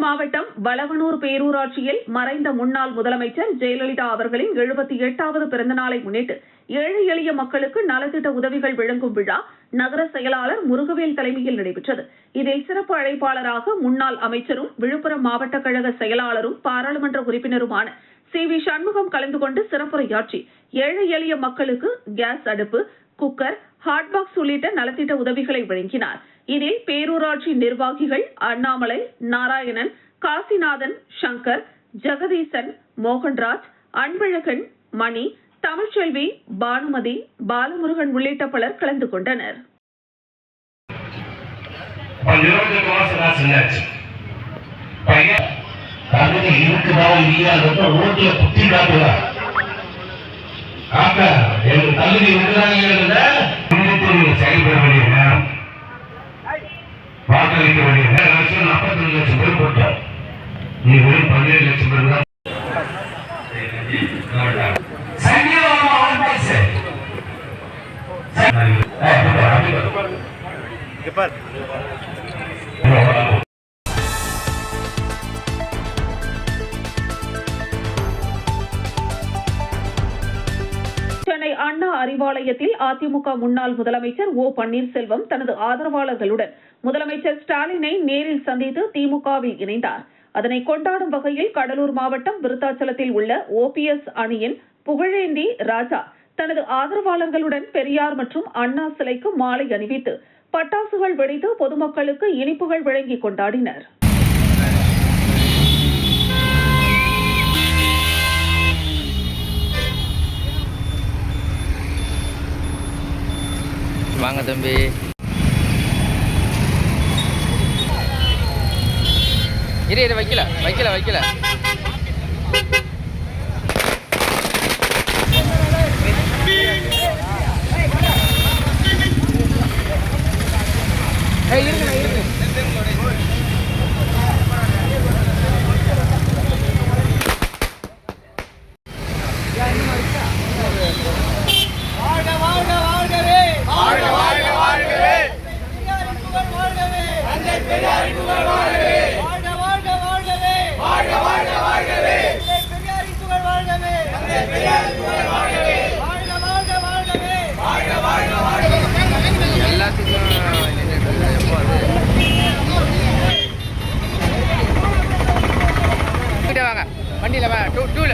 மாவட்டம் வளவனூர் பேரூராட்சியில் மறைந்த முன்னாள் முதலமைச்சர் ஜெயலலிதா அவர்களின் 78வது பிறந்த நாளை முன்னிட்டு ஏழை எளிய மக்களுக்கு நலத்திட்ட உதவிகள் வழங்கும் விழா நகர செயலாளர் முருகவேல் தலைமையில் நடைபெற்றது. இதில் சிறப்பு அழைப்பாளராக முன்னாள் அமைச்சரும் விழுப்புரம் மாவட்ட கழக செயலாளரும் பாராளுமன்ற உறுப்பினருமான சி.வி. சண்முகம் கலந்து கொண்டு சிறப்புரையாற்றி ஏழை எளிய மக்களுக்கு கேஸ் அடுப்பு, குக்கர், ஹாட்பாக்ஸ் உள்ளிட்ட நலத்திட்ட உதவிகளை வழங்கினார். இதில் பேரூராட்சி நிர்வாகிகள் அண்ணாமலை, நாராயணன், காசிநாதன், சங்கர், ஜெகதீசன், மோகன்ராஜ், அன்பழகன், மணி, தமிழ்ச்செல்வி, பானுமதி, பாலமுருகன் உள்ளிட்ட பலர் கலந்து கொண்டனர். வாக்களிக்க வேண்டிய 42 லட்சம் பேர் போட்டார். நீ வெறும் 17 லட்சம் பேர் தான். சென்னை அண்ணா அறிவாலயத்தில் அதிமுக முன்னாள் முதலமைச்சர் ஓ பன்னீர்செல்வம் தனது ஆதரவாளர்களுடன் முதலமைச்சர் ஸ்டாலினை நேரில் சந்தித்து திமுகவில் இணைந்தார். அதனை கொண்டாடும் வகையில் கடலூர் மாவட்டம் விருத்தாச்சலத்தில் உள்ள OPS அணியின் புகழேந்தி ராஜா தனது ஆதரவாளர்களுடன் பெரியார் மற்றும் அண்ணா சிலைக்கு மாலை அணிவித்து பட்டாசுகள் வெடித்து பொதுமக்களுக்கு இனிப்புகள் வழங்கி கொண்டாடினர். வாங்க தம்பி. இரு வைக்கல வண்டியில வா டூல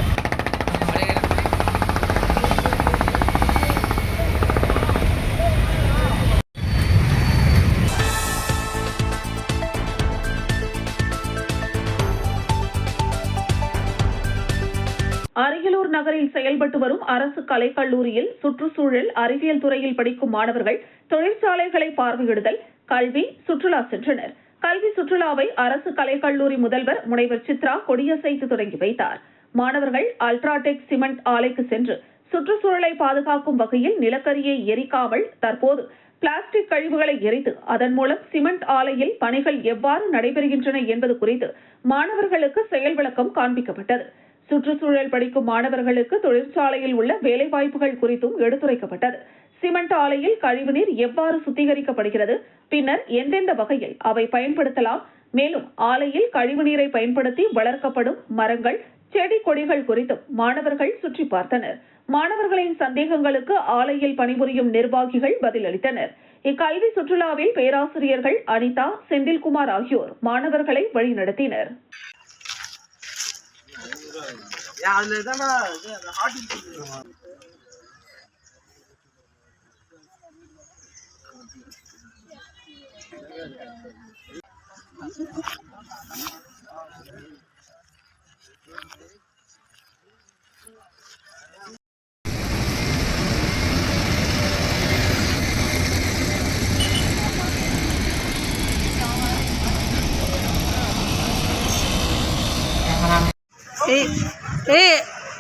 அரியலூர் நகரில் செயல்பட்டு வரும் அரசு கலைக்கல்லூரியில் சுற்றுச்சூழல் அறிவியல் துறையில் படிக்கும் மாணவர்கள் தொழிற்சாலைகளை பார்வையிடுதல், கல்வி, சுற்றுலா சென்றனர். கல்வி சுற்றுலாவை அரசு கலைக்கல்லூரி முதல்வர் முனைவர் சித்ரா கொடியசைத்து தொடங்கி வைத்தார். மாணவர்கள் அல்ட்ராடெக் சிமெண்ட் ஆலைக்கு சென்று சுற்றுச்சூழலை பாதுகாக்கும் வகையில் நிலக்கரியை எரிக்காமல் தற்போது பிளாஸ்டிக் கழிவுகளை எரித்து அதன் மூலம் சிமெண்ட் ஆலையில் பணிகள் எவ்வாறு நடைபெறுகின்றன என்பது குறித்து மாணவர்களுக்கு செயல் விளக்கம் காண்பிக்கப்பட்டது. சுற்றுச்சூழல் படிக்கும் மாணவர்களுக்கு தொழிற்சாலையில் உள்ள வேலைவாய்ப்புகள் குறித்தும் எடுத்துரைக்கப்பட்டது. சிமெண்ட் ஆலையில் கழிவுநீர் எவ்வாறு சுத்திகரிக்கப்படுகிறது, பின்னர் எந்தெந்த வகையில் அவை பயன்படுத்தலாம், மேலும் ஆலையில் கழிவுநீரை பயன்படுத்தி வளர்க்கப்படும் மரங்கள், செடி கொடிகள் குறித்தும் மாணவர்கள் சுற்றி பார்த்தனர். மாணவர்களின் சந்தேகங்களுக்கு ஆலையில் பணிபுரியும் நிர்வாகிகள் பதிலளித்தனர். இக்கல்வி சுற்றுலாவில் பேராசிரியர்கள் அனிதா, செந்தில்குமார் ஆகியோர் மாணவர்களை வழிநடத்தினர்.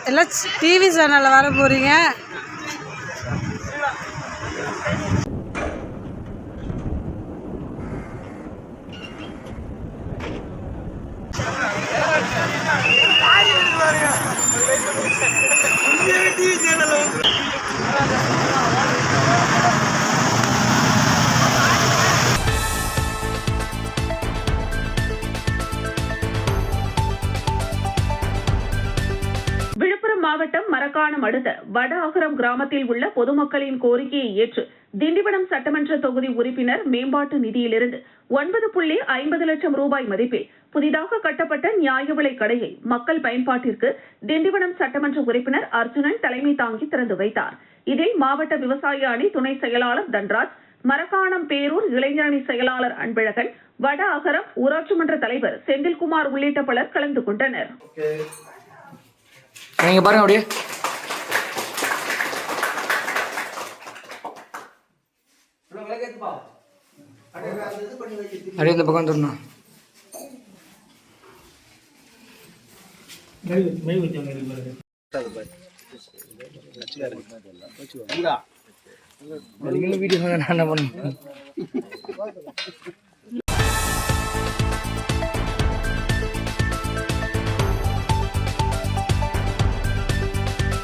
எல்லாம் டிவி சேனலில் வர போகிறீங்க. அடுத்த வட அகரம் கிராமத்தில் உள்ள பொதுமக்களின் கோரிக்கையை ஏற்று திண்டிவனம் சட்டமன்ற தொகுதி உறுப்பினர் மேம்பாட்டு நிதியிலிருந்து 9.50 லட்சம் ரூபாய் மதிப்பில் புதிதாக கட்டப்பட்ட நியாய விலை கடையை மக்கள் பயன்பாட்டிற்கு திண்டிவனம் சட்டமன்ற உறுப்பினர் அர்ஜுனன் தலைமை தாங்கி திறந்து வைத்தார். இதில் மாவட்ட விவசாய அணி துணை செயலாளர் தன்ராஜ், மரக்காணம் பேரூர் இளைஞரணி செயலாளர் அன்பழகன், வட அகரம் ஊராட்சி மன்ற தலைவர் செந்தில்குமார் உள்ளிட்ட பலர் கலந்து கொண்டனர். நீங்க பாருங்க அப்படியே அப்படியே இந்த பக்கம் வந்துடணும். வீடியோ நான் என்ன பண்ணுவேன்.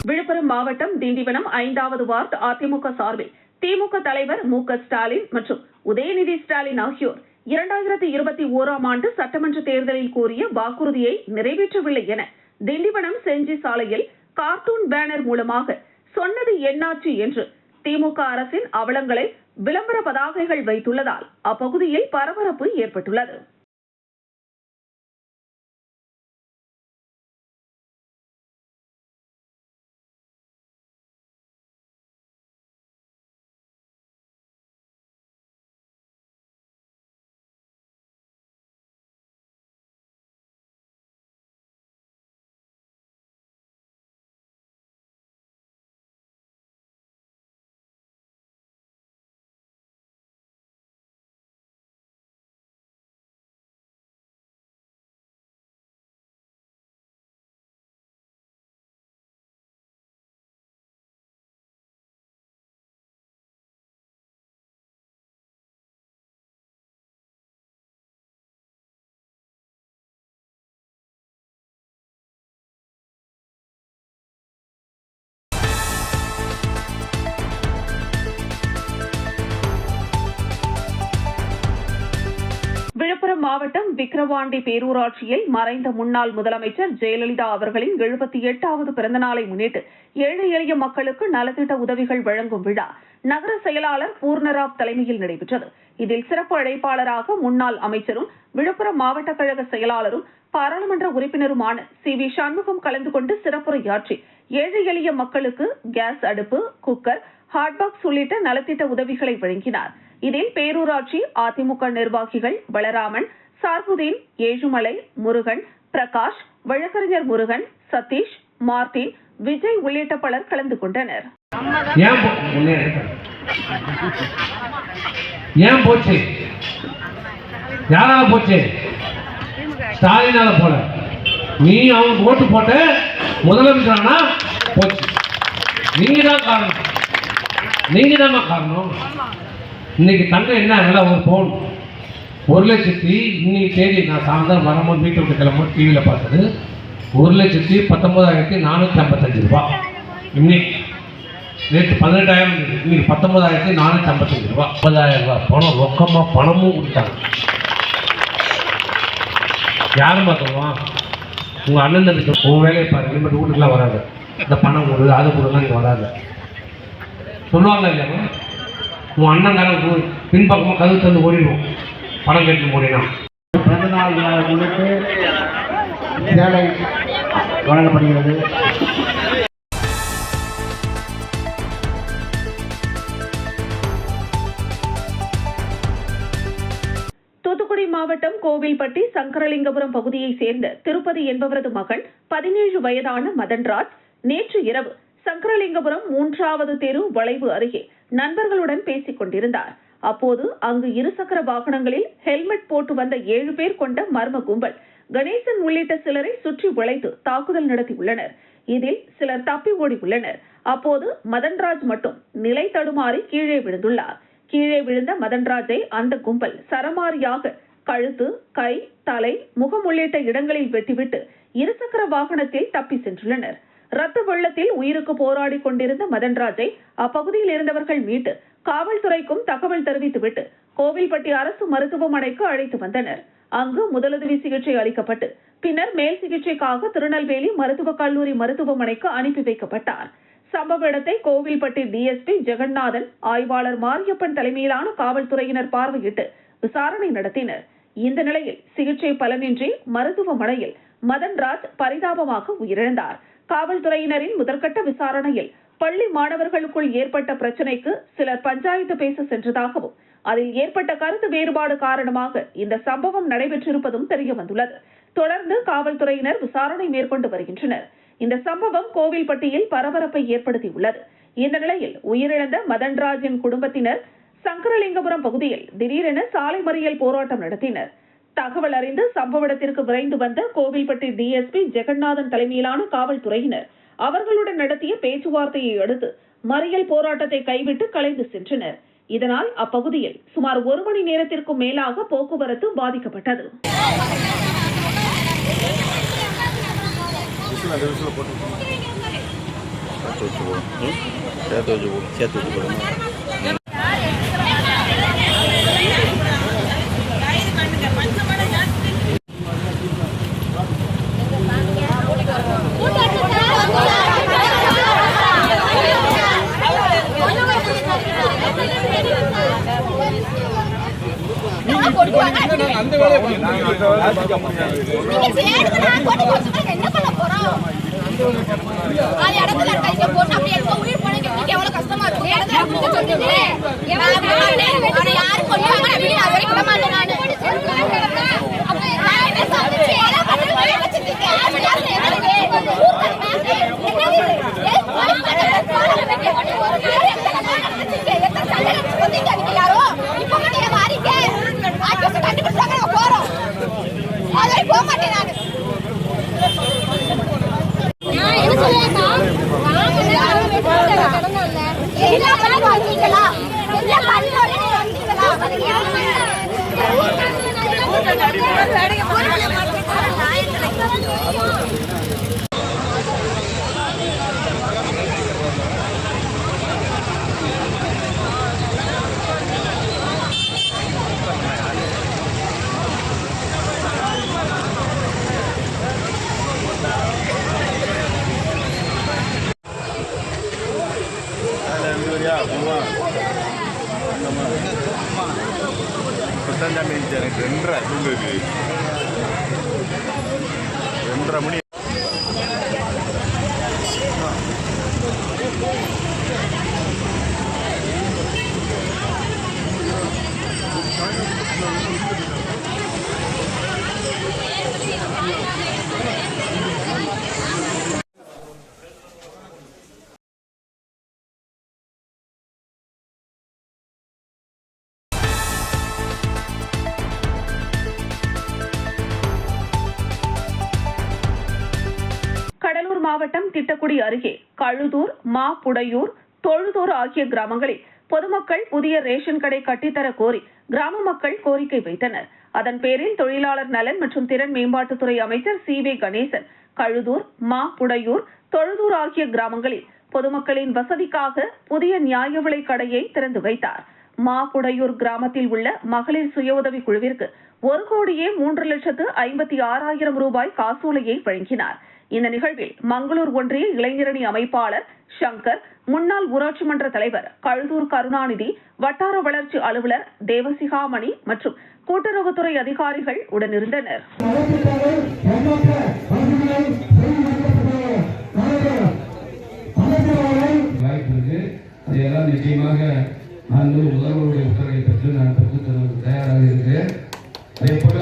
விழுப்புரம் மாவட்டம் திண்டிவனம் 5வது வார்டு அதிமுக சார்பில் திமுக தலைவர் மு.க. ஸ்டாலின் மற்றும் உதயநிதி ஸ்டாலின் ஆகியோர் 2021ஆம் ஆண்டு சட்டமன்ற தேர்தலில் கூறிய வாக்குறுதியை நிறைவேற்றவில்லை என திண்டிவனம் செஞ்சி சாலையில் கார்ட்டூன் பேனர் மூலமாக சொன்னது என்னாச்சு என்று திமுக அரசின் அவலங்களை விளம்பர பதாகைகள் வைத்துள்ளதால் அப்பகுதியில் பரபரப்பு ஏற்பட்டுள்ளது. விழுப்புரம் மாவட்டம் விக்கிரவாண்டி பேரூராட்சியில் மறைந்த முன்னாள் முதலமைச்சர் ஜெயலலிதா அவர்களின் 78வது பிறந்தநாளை முன்னிட்டு ஏழை எளிய மக்களுக்கு நலத்திட்ட உதவிகள் வழங்கும் விழா நகர செயலாளர் பூர்ணராவ் தலைமையில் நடைபெற்றது. இதில் சிறப்பு அழைப்பாளராக முன்னாள் அமைச்சரும் விழுப்புரம் மாவட்ட கழக செயலாளரும் பாராளுமன்ற உறுப்பினருமான சி.வி. சண்முகம் கலந்து கொண்டு சிறப்புரையாற்றி ஏழை எளிய மக்களுக்கு கேஸ் அடுப்பு, குக்கர், ஹாட்பாக்ஸ் உள்ளிட்ட நலத்திட்ட உதவிகளை வழங்கினார். இதில் பேரூராட்சி அதிமுக நிர்வாகிகள் பலராமன், சார்புதீன், ஏழுமலை, முருகன், பிரகாஷ், வழக்கறிஞர் முருகன், சதீஷ், மார்டின், விஜய் உள்ளிட்ட பலர் கலந்து கொண்டனர். ஏன் போச்சு? யாரால போச்சு? ஸ்டாலினால போல. நீ அவனுக்கு ஓட்டு போட்ட முதலமைச்சரானா போச்சு. நீங்க தான் காரணம். நீங்க தான் காரணம். இன்னைக்கு தங்கம் என்ன விலை? ஒரு பவுன் 1,00,000. இன்னைக்கு தேதி நான் சாயந்தரம் வரும்போது வீட்டை விட்டு கிளம்பும் டிவியில் பார்த்தது 1,19,455 ரூபா. இன்னைக்கு நேற்று 18,000, இன்னைக்கு 19,455 ரூபா. 50,000 ரூபா பணம் ரொக்கமாக பணமும் கொடுத்தாங்க. யாரும் பார்த்துருவான்? உங்கள் அண்ணன் இருக்கு, உன் வேலையை பாருங்க. இனிமேட்டு வீட்டுக்குலாம் வராது. இந்த பணம் கொடு, அது கொடுலாம் இங்கே வராது சொல்லுவாங்க இல்லையா? உன் அண்ணன் காலம் பின்பக்கமாக கதவு தந்து ஓடிடுவோம் பணம் கேட்டு ஓடினா. பிறந்தநாள் முன்னிட்டு சேலை வழங்கப்படுகிறது. தூத்துக்குடி மாவட்டம் கோவில்பட்டி சங்கரலிங்கபுரம் பகுதியைச் சேர்ந்த திருப்பதி என்பவரது மகன் 17 வயதான மதன்ராஜ் நேற்று இரவு சங்கரலிங்கபுரம் 3வது தெரு வளைவு அருகே நண்பர்களுடன் பேசிக் கொண்டிருந்தார். அப்போது அங்கு இருசக்கர வாகனங்களில் ஹெல்மெட் போட்டு வந்த 7 பேர் கொண்ட மர்ம கும்பல் கணேசன் உள்ளிட்ட சிலரை சுற்றி வளைத்து தாக்குதல் நடத்தியுள்ளனர். இதில் சிலர் தப்பி ஓடி உள்ளனர். அப்போது மதன்ராஜ் மட்டும் நிலை தடுமாறி கீழே விழுந்துள்ளார். கீழே விழுந்த மதன்ராஜை அந்த கும்பல் சரமாரியாக கழுத்து, கை, தலை, முகம் உள்ளிட்ட இடங்களில் வெட்டிவிட்டு இருசக்கர வாகனத்தில் தப்பி சென்றுள்ளனர். ரத்த வெள்ளத்தில் உயிருக்கு போராடி கொண்டிருந்த மதன்ராஜை அப்பகுதியில் இருந்தவர்கள் மீட்டு காவல்துறைக்கும் தகவல் தெரிவித்துவிட்டு கோவில்பட்டி அரசு மருத்துவமனைக்கு அழைத்து வந்தனர். அங்கு முதலுதவி சிகிச்சை அளிக்கப்பட்டு பின்னர் மேல் சிகிச்சைக்காக திருநெல்வேலி மருத்துவக் கல்லூரி மருத்துவமனைக்கு அனுப்பி வைக்கப்பட்டார். சம்பவ இடத்தை கோவில்பட்டி டிஎஸ்பி ஜெகநாதன், ஆய்வாளர் மாரியப்பன் தலைமையிலான காவல்துறையினர் பார்வையிட்டு விசாரணை நடத்தினர். இந்த நிலையில் சிகிச்சை பலனின்றி மருத்துவமனையில் மதன்ராஜ் பரிதாபமாக உயிரிழந்தார். காவல்துறையினரின் முதற்கட்ட விசாரணையில் பள்ளி மாணவர்களுக்குள் ஏற்பட்ட பிரச்சினைக்கு சிலர் பஞ்சாயத்து பேச சென்றதாகவும், அதில் ஏற்பட்ட கருத்து வேறுபாடு காரணமாக இந்த சம்பவம் நடைபெற்றிருப்பதும் தெரியவந்துள்ளது. தொடர்ந்து காவல்துறையினர் விசாரணை மேற்கொண்டு வருகின்றனர். இந்த சம்பவம் கோவில்பட்டியில் பரபரப்பை ஏற்படுத்தியுள்ளது. இந்த நிலையில் உயிரிழந்த மதன்ராஜின் குடும்பத்தினர் சங்கரலிங்கபுரம் பகுதியில் திடீரென சாலை மறியல் போராட்டம் நடத்தினர். தகவல் அறிந்து சம்பவ இடத்திற்கு விரைந்து வந்த கோவில்பட்டி டிஎஸ்பி ஜெகநாதன் தலைமையிலான காவல்துறையினர் அவர்களுடன் நடத்திய பேச்சுவார்த்தையை அடுத்து மறியல் போராட்டத்தை கைவிட்டு கலைந்து சென்றனர். இதனால் அப்பகுதியில் சுமார் 1 மணி நேரத்திற்கும் மேலாக போக்குவரத்து பாதிக்கப்பட்டது. அந்த வேலையை என்ன பண்ண போறோம்? இடத்துல கையில போட்டு அப்படியே உயிர் பழங்க எவ்வளவு கஷ்டமா இருக்கும். யாரும் கொள்வாங்க அப்படின்னு நான் வரைக்கும் விட மாட்டேன். யாரோ இப்ப மட்டும் மாறிக்க கண்டுபிடிச்சாங்க போறோம். அதை போக மாட்டேன் நான். எனக்கு 2:30 மணி. கடலூர் மாவட்டம் திட்டக்குடி அருகே கழுதூர், மாப்புடையூர், தொழுதூர் ஆகிய கிராமங்களில் பொதுமக்கள் புதிய ரேஷன் கடை கட்டித்தர கோரி கிராம மக்கள் கோரிக்கை வைத்தனர். அதன் பேரில் தொழிலாளர் நலன் மற்றும் திறன் மேம்பாட்டுத்துறை அமைச்சர் சி.வே. கணேசன் கழுதூர், மாப்புடையூர், தொழுதூர் ஆகிய கிராமங்களில் பொதுமக்களின் வசதிக்காக புதிய நியாய விலை கடையை திறந்து வைத்தார். மாப்புடையூர் கிராமத்தில் உள்ள மகளிர் சுய உதவி குழுவிற்கு 1,03,56,000 ரூபாய் காசோலையை வழங்கினார். இந்த நிகழ்வில் மங்களூர் ஒன்றிய இளைஞரணி அமைப்பாளர் சங்கர், முன்னாள் ஊராட்சி மன்ற தலைவர் கழுதூர் கருணாநிதி, வட்டார வளர்ச்சி அலுவலர் தேவசிகாமணி மற்றும் கூட்டுறவுத்துறை அதிகாரிகள் உடனிருந்தனர். நிச்சயமாக நான் முதல்வருடைய உத்தரவை பெற்று நான் பெற்றுத் தருவதற்கு தயாராக இருக்கிறேன். அதே போல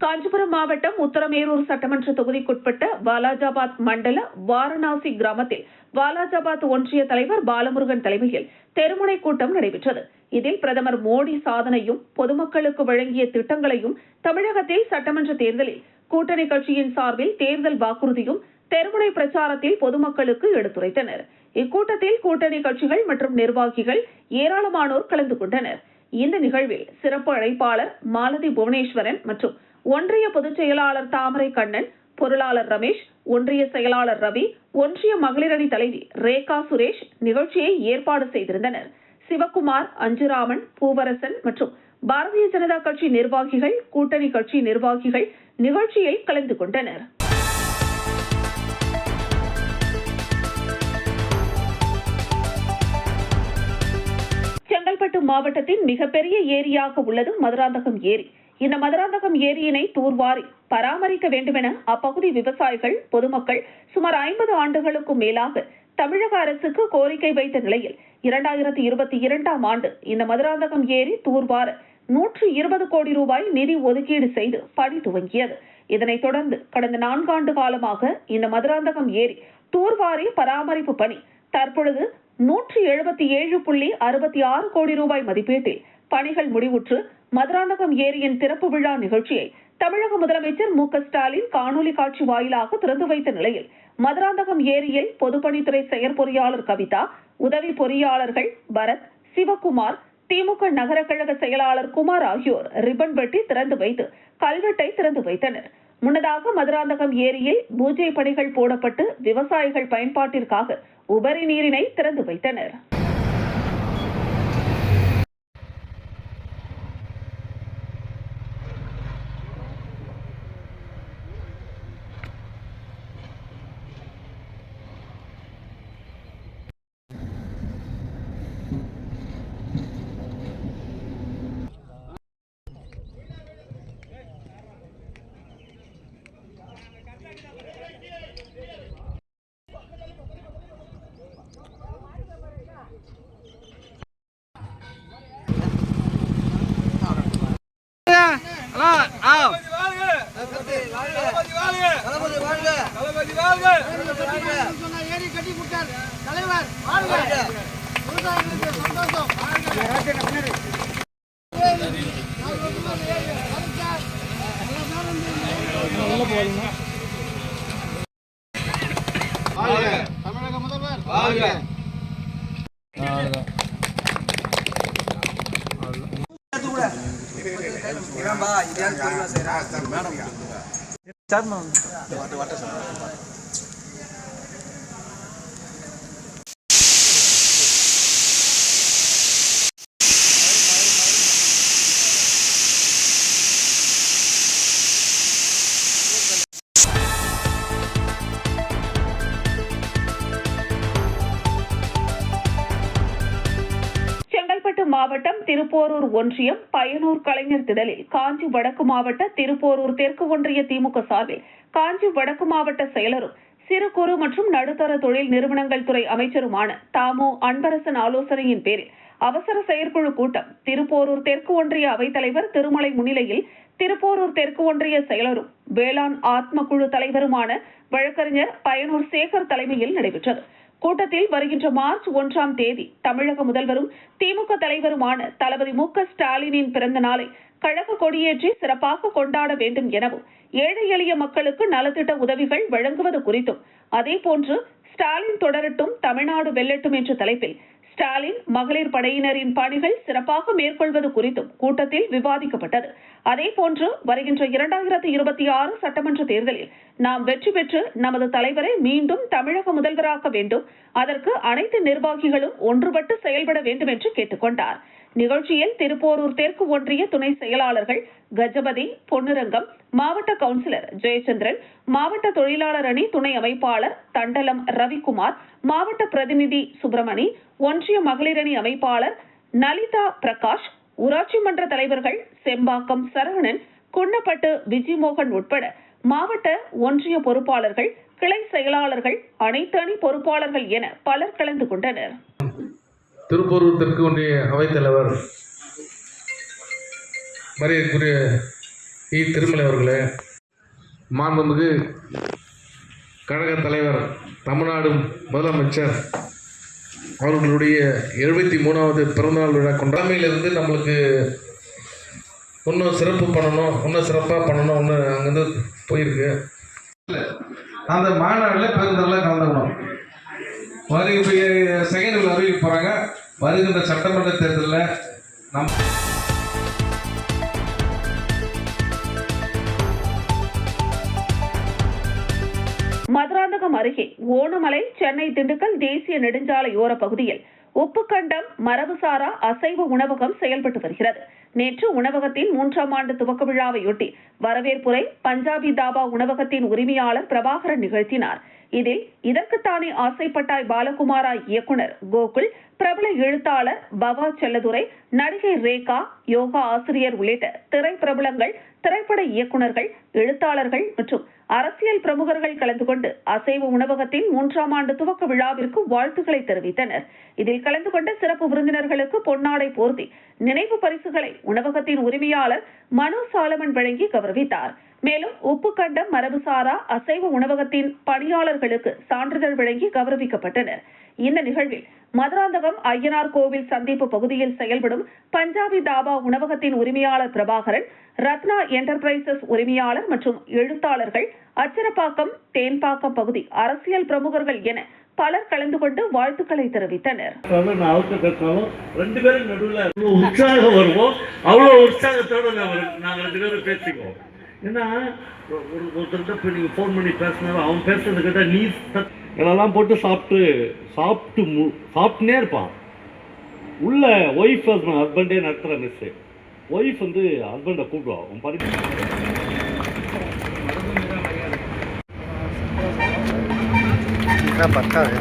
காஞ்சிபுரம் மாவட்டம் உத்தரமேரூர் சட்டமன்ற தொகுதிக்குட்பட்ட வாலாஜாபாத் மண்டல வாரணாசி கிராமத்தில் வாலாஜாபாத் ஒன்றிய தலைவர் பாலமுருகன் தலைமையில் தெருமுனை கூட்டம் நடைபெற்றது. இதில் பிரதமர் மோடி சாதனையும் பொதுமக்களுக்கு வழங்கிய திட்டங்களையும், தமிழகத்தில் சட்டமன்ற தேர்தலில் கூட்டணி கட்சியின் சார்பில் தேர்தல் வாக்குறுதியும், தெருமுனை பிரச்சாரத்தில் பொதுமக்களுக்கு எடுத்துரைத்தனர். இக்கூட்டத்தில் கூட்டணி கட்சிகள் மற்றும் நிர்வாகிகள் ஏராளமானோர் கலந்து கொண்டனர். இந்த நிகழ்வில் சிறப்பு அழைப்பாளர் மாலதி புவனேஸ்வரன் மற்றும் ஒன்றிய பொதுச் செயலாளர் தாமரை கண்ணன், பொருளாளர் ரமேஷ், ஒன்றிய செயலாளர் ரவி, ஒன்றிய மகளிரணி தலைவி ரேகா சுரேஷ் நிகழ்ச்சியை ஏற்பாடு செய்திருந்தனர். சிவக்குமார், அஞ்சுராமன், பூவரசன் மற்றும் பாரதிய ஜனதா கட்சி நிர்வாகிகள், கூட்டணி கட்சி நிர்வாகிகள் நிகழ்ச்சியில் கலந்து கொண்டனர். செங்கல்பட்டு மாவட்டத்தின் மிகப்பெரிய ஏரியாக உள்ளது மதுராந்தகம் ஏரி. இந்த மதுராந்தகம் ஏரியினை தூர்வாரி பராமரிக்க வேண்டுமென அப்பகுதி விவசாயிகள், பொதுமக்கள் சுமார் 50 ஆண்டுகளுக்கும் மேலாக தமிழக அரசுக்கு கோரிக்கை வைத்த நிலையில் 2022ஆம் ஆண்டு இந்த மதுராந்தகம் ஏரி தூர்வார 120 கோடி ரூபாய் நிதி ஒதுக்கீடு செய்து பணி துவங்கியது. இதனைத் தொடர்ந்து கடந்த 4 ஆண்டு காலமாக இந்த மதுராந்தகம் ஏரி தூர்வாரி பராமரிப்பு பணி தற்பொழுது 177.66 கோடி ரூபாய் மதிப்பீட்டில் பணிகள் முடிவுற்று மதுராந்தகம் ஏரியின் திறப்பு விழா நிகழ்ச்சியை தமிழக முதலமைச்சர் மு க ஸ்டாலின் காணொலி காட்சி வாயிலாக திறந்து வைத்த நிலையில் மதுராந்தகம் ஏரியில் பொதுப்பணித்துறை செயற்பொறியாளர் கவிதா, உதவி பொறியாளர்கள் பரத், சிவக்குமார், திமுக நகர கழக செயலாளர் குமார் ஆகியோர் ரிப்பன் வெட்டி திறந்து வைத்து கல்வெட்டை திறந்து வைத்தனர். முன்னதாக மதுராந்தகம் ஏரியில் பூஜை பணிகள் போடப்பட்டு விவசாயிகள் பயன்பாட்டிற்காக உபரி நீரினை திறந்து வைத்தனர். தமிழக முதல்வர் வாழ்க. மாவட்டம் திருப்போரூர் ஒன்றியம் பயனூர் கலைஞர் திடலில் காஞ்சி வடக்கு மாவட்ட திருப்போரூர் தெற்கு ஒன்றிய திமுக சார்பில் காஞ்சி வடக்கு மாவட்ட செயலரும் சிறு குறு மற்றும் நடுத்தர தொழில் நிறுவனங்கள் துறை அமைச்சருமான தாமோ அன்பரசன் ஆலோசனையின் பேரில் அவசர செயற்குழு கூட்டம் திருப்போரூர் தெற்கு ஒன்றிய அவைத்தலைவர் திருமலை முன்னிலையில் திருப்போரூர் தெற்கு ஒன்றிய செயலரும் வேளாண் ஆத்ம குழு தலைவருமான வழக்கறிஞர் பயனூர் சேகர் தலைமையில் நடைபெற்றது. கூட்டத்தில் வருகின்ற மார்ச் 1ஆம் தேதி தமிழக முதல்வரும் திமுக தலைவருமான தளபதி மு க ஸ்டாலினின் பிறந்த நாளை கழக கொடியேற்றி சிறப்பாக கொண்டாட வேண்டும் எனவும், ஏழை எளிய மக்களுக்கு நலத்திட்ட உதவிகள் வழங்குவது குறித்தும், அதேபோன்று ஸ்டாலின் தொடரட்டும் தமிழ்நாடு வெல்லட்டும் என்ற தலைப்பில் ஸ்டாலின் மகளிர் படையினரின் பணிகள் சிறப்பாக மேற்கொள்வது குறித்தும் கூட்டத்தில் விவாதிக்கப்பட்டது. அதேபோன்று வருகின்ற 2026 சட்டமன்ற தேர்தலில் நாம் வெற்றி பெற்று நமது தலைவரை மீண்டும் தமிழக முதல்வராக்க வேண்டும். அதற்கு அனைத்து நிர்வாகிகளும் ஒன்றுபட்டு செயல்பட வேண்டும் என்று கேட்டுக் கொண்டார். நிகழ்ச்சியில் திருப்போரூர் தெற்கு ஒன்றிய துணை செயலாளர்கள் கஜபதி, பொன்னுரங்கம், மாவட்ட கவுன்சிலர் ஜெயச்சந்திரன், மாவட்ட தொழிலாளர் அணி துணை அமைப்பாளர் தண்டலம் ரவிக்குமார், மாவட்ட பிரதிநிதி சுப்பிரமணி, ஒன்றிய மகளிரணி அமைப்பாளர் நலிதா பிரகாஷ், ஊராட்சி மன்ற தலைவர்கள் செம்பாக்கம் சரவணன், குன்னப்பட்டு விஜிமோகன் உட்பட மாவட்ட ஒன்றிய பொறுப்பாளர்கள், கிளை செயலாளர்கள், அனைத்து அணி பொறுப்பாளர்கள் என பலர் கலந்து கொண்டனர். திருப்போரூர் தெற்கு ஒன்றிய அவைத்தலைவர் மரியாதைக்குரிய திருமலை அவர்களே, மாண்புமிகு கழக தலைவர் தமிழ்நாடு முதலமைச்சர் அவர்களுடைய 73வது பிறந்தநாள் விழா கொண்டாமையிலிருந்து நம்மளுக்கு இன்னும் சிறப்பு பண்ணணும், இன்னும் சிறப்பாக பண்ணணும், ஒன்று அங்கேருந்து போயிருக்கு. அந்த மாநாட்டில் பெருந்தெல்லாம் கலந்துக்கணும். செகண்ட் வேவ் அறிவிக்க போகிறாங்க. வருகின்ற சட்டமன்ற தேர்தலில் மதுராந்தகம் அருகே ஓணமலை சென்னை திண்டுக்கல் தேசிய நெடுஞ்சாலையோர பகுதியில் உப்புக்கண்டம் மரபுசாரா அசைவ உணவகம் செயல்பட்டு வருகிறது. நேற்று உணவகத்தின் 3ஆம் ஆண்டு துவக்க விழாவையொட்டி வரவேற்புரை பஞ்சாபி தாபா உணவகத்தின் உரிமையாளர் பிரபாகரன் நிகழ்த்தினார். இதில் இதற்குத்தானே ஆசைப்பட்டாய் பாலகுமாரா இயக்குனர் கோகுல், பிரபல எழுத்தாளர் பவா செல்லதுரை, நடிகை ரேகா, யோகா ஆசிரியர் உள்ளிட்ட திரைப்பிரபலங்கள், திரைப்பட இயக்குநர்கள், எழுத்தாளர்கள் மற்றும் அரசியல் பிரமுகர்கள் கலந்து கொண்டு அசைவ உணவகத்தின் 3ஆம் ஆண்டு துவக்க விழாவிற்கு வாழ்த்துக்களை தெரிவித்தனர். இதில் கலந்து கொண்ட சிறப்பு விருந்தினர்களுக்கு பொன்னாடை போர்த்தி நினைவு பரிசுகளை உணவகத்தின் உரிமையாளர் மனோ சாலமன் வழங்கி கௌரவித்தார். மேலும் உப்புக்கண்டம் மரபுசாரா அசைவ உணவகத்தின் பணியாளர்களுக்கு சான்றிதழ் வழங்கி கௌரவிக்கப்பட்டனர். இந்த நிகழ்வில் மதுராந்தகம் ஐயனார் கோவில் சந்திப்பு பகுதியில் செயல்படும் பஞ்சாபி தாபா உணவகத்தின் உரிமையாளர் பிரபாகரன், ரத்னா என்டர்பிரைசஸ் உரிமையாளர் மற்றும் எழுத்தாளர்கள், அச்சரப்பாக்கம், தேன்பாக்கம் பகுதி அரசியல் பிரமுகர்கள் என பலர் கலந்து கொண்டு வாழ்த்துக்களை தெரிவித்தனர். ரெண்டு பேரும் நடுவில் உற்சாகம் வருவோம். அவ்வளோ உற்சாகத்தோடு நாங்கள் 2 பேரும் பேசிக்குவோம். ஏன்னா ஒருத்தர்கிட்ட போய் நீங்கள் ஃபோன் பண்ணி பேசினாலும் அவன் பேசுறது கேட்டால் நீ இதெல்லாம் போட்டு சாப்பிட்டுனே இருப்பான். உள்ள ஒய்ஃப் ஹஸ்பண்டே நடத்துகிற மிஸ்ஸு ஒய்ஃப் ஹஸ்பண்டை கூப்பிடுவான். அவன் பாருங்க பத்தாது.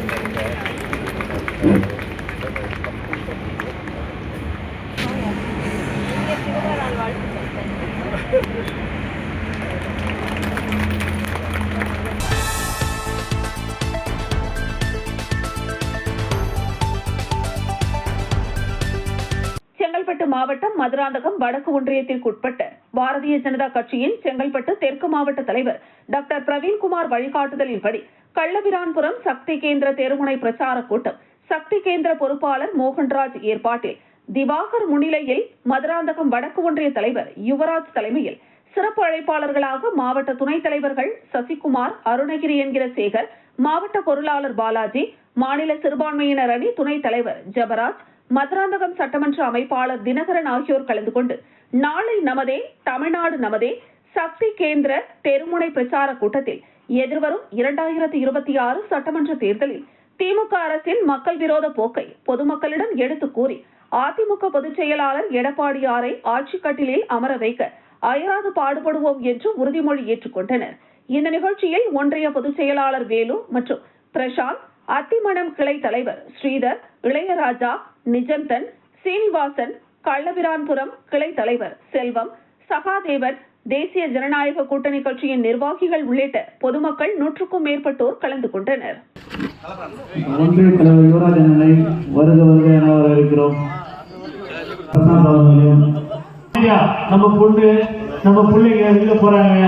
செங்கல்பட்டு மாவட்டம் மதுராந்தகம் வடக்கு ஒன்றியத்திற்குட்பட்ட பாரதிய ஜனதா கட்சியின் செங்கல்பட்டு தெற்கு மாவட்ட தலைவர் டாக்டர் பிரவீன்குமார் வழிகாட்டுதலின்படி கள்ளபிரான்புரம் சக்தி கேந்திர தெருமுனை பிரச்சார கூட்டம் சக்தி கேந்திர பொறுப்பாளர் மோகன்ராஜ் ஏற்பாட்டில் திவாகர் முன்னிலையில் மதுராந்தகம் வடக்கு ஒன்றிய தலைவர் யுவராஜ் தலைமையில் சிறப்பு அழைப்பாளர்களாக மாவட்ட துணைத் தலைவர்கள் சசிகுமார், அருணகிரி என்கிற சேகர், மாவட்ட பொருளாளர் பாலாஜி, மாநில சிறுபான்மையினர் அணி துணைத் தலைவர் ஜபராஜ், மதுராந்தகம் சட்டமன்ற அமைப்பாளர் தினகரன் ஆகியோர் கலந்து கொண்டு நாளை நமதே தமிழ்நாடு நமதே சக்தி கேந்திர தெருமுனை பிரச்சார கூட்டத்தில் எதிர்வரும் 2026 சட்டமன்ற தேர்தலில் திமுக அரசின் மக்கள் விரோத போக்கை பொதுமக்களிடம் எடுத்துக் கூறி அதிமுக பொதுச் செயலாளர் எடப்பாடியாரை ஆட்சிக் கட்டிலில் அமர வைக்க அயராது பாடுபடுவோம் என்று உறுதிமொழி ஏற்றுக்கொண்டனர். இந்த நிகழ்ச்சியில் ஒன்றிய பொதுச் செயலாளர் வேலு மற்றும் பிரசாந்த், அத்திமணம் கிளை தலைவர் ஸ்ரீதர், இளையராஜா, நிஜந்தன், சீனிவாசன், கள்ளபிரான்புரம் கிளை தலைவர் செல்வம், சகாதேவன், தேசிய ஜனநாயக கூட்டணி கட்சியின் நிர்வாகிகள் உள்ளிட்ட பொதுமக்கள் 100க்கும் மேற்பட்டோர் கலந்து கொண்டனர். ஒன்றிய தலைவர் யுவராஜனை வருக வருக என வரவேற்கிறோம். நம்ம பொண்ணு நம்ம பிள்ளைங்க வெளியில போறாங்க.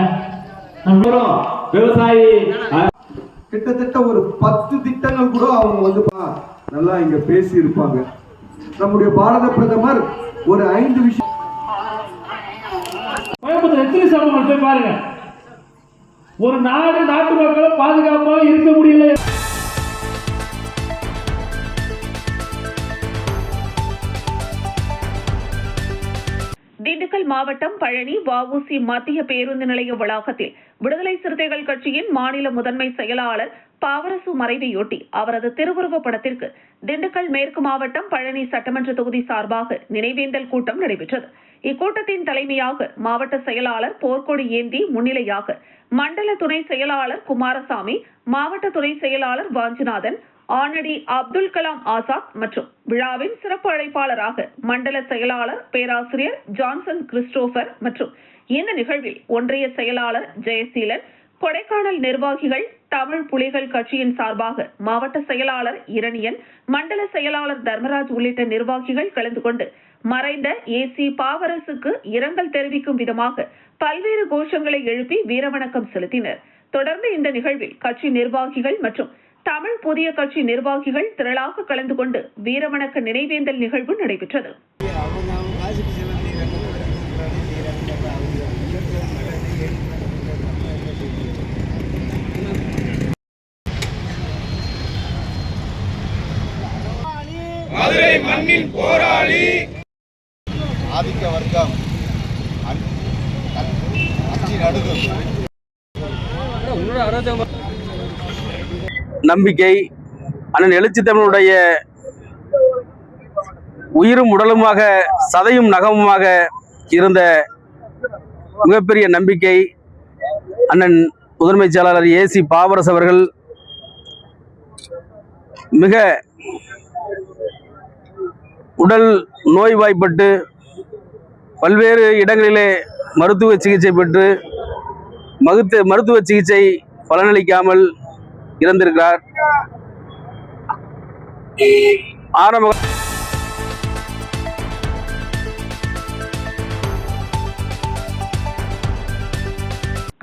விவசாயி கிட்டத்தட்ட ஒரு 10 திட்டங்கள் கூட அவங்க நல்லா இங்க பேசி இருப்பாங்க. நம்முடைய பாரத பிரதமர் ஒரு 5 விஷயம் எத்தனை சம்பவம் போய் பாருங்க. ஒரு நாட்டு மக்களை பாதுகாப்பாக இருக்க முடியல. திண்டுக்கல் மாவட்டம் பழனி வஉசி மத்திய பேருந்து நிலைய வளாகத்தில் விடுதலை சிறுத்தைகள் கட்சியின் மாநில முதன்மை செயலாளர் பாவரசு மறைவையொட்டி அவரது திருவுருவ படத்திற்கு திண்டுக்கல் மேற்கு மாவட்டம் பழனி சட்டமன்ற தொகுதி சார்பாக நினைவேந்தல் கூட்டம் நடைபெற்றது. இக்கூட்டத்தின் தலைமையாக மாவட்ட செயலாளர் போர்க்கொடி ஏந்தி முன்னிலையாக மண்டல துணை செயலாளர் குமாரசாமி, மாவட்ட துணை செயலாளர் வாஞ்சிநாதன், ஆனடி அப்துல் கலாம் ஆசாத் மற்றும் விழாவின் சிறப்பு அழைப்பாளராக மண்டல செயலாளர் பேராசிரியர் ஜான்சன் கிறிஸ்டோபர் மற்றும் இந்த நிகழ்வில் ஒன்றிய செயலாளர் ஜெயசீலன், கொடைக்கானல் நிர்வாகிகள், தமிழ் புலிகள் கட்சியின் சார்பாக மாவட்ட செயலாளர் இரணியன், மண்டல செயலாளர் தர்மராஜ் உள்ளிட்ட நிர்வாகிகள் கலந்து கொண்டு மறைந்த ஏசி பாவரசுக்கு இரங்கல் தெரிவிக்கும் விதமாக பல்வேறு கோஷங்களை எழுப்பி வீரவணக்கம் செலுத்தினர். தொடர்ந்து இந்த நிகழ்வில் கட்சி நிர்வாகிகள் மற்றும் தமிழ் புதிய கட்சி நிர்வாகிகள் திரளாக கலந்து கொண்டு வீரவணக்க நினைவேந்தல் நிகழ்வு நடைபெற்றது. ஆதிக்க வர்க்கம் அச்சி நடுங்கும். நம்பிக்கை அண்ணன் எழுச்சி தமிழனுடைய உயிரும் உடலுமாக சதையும் நகமுமாக இருந்த மிகப்பெரிய நம்பிக்கை அண்ணன் முதன்மை செயலாளர் ஏசி பாவரசு அவர்கள் மிக உடல் நோய்வாய்ப்பட்டு பல்வேறு இடங்களிலே மருத்துவ சிகிச்சை பெற்று மருத்துவ சிகிச்சை பலனளிக்காமல் இறந்திருக்கிறார். ஆரம்ப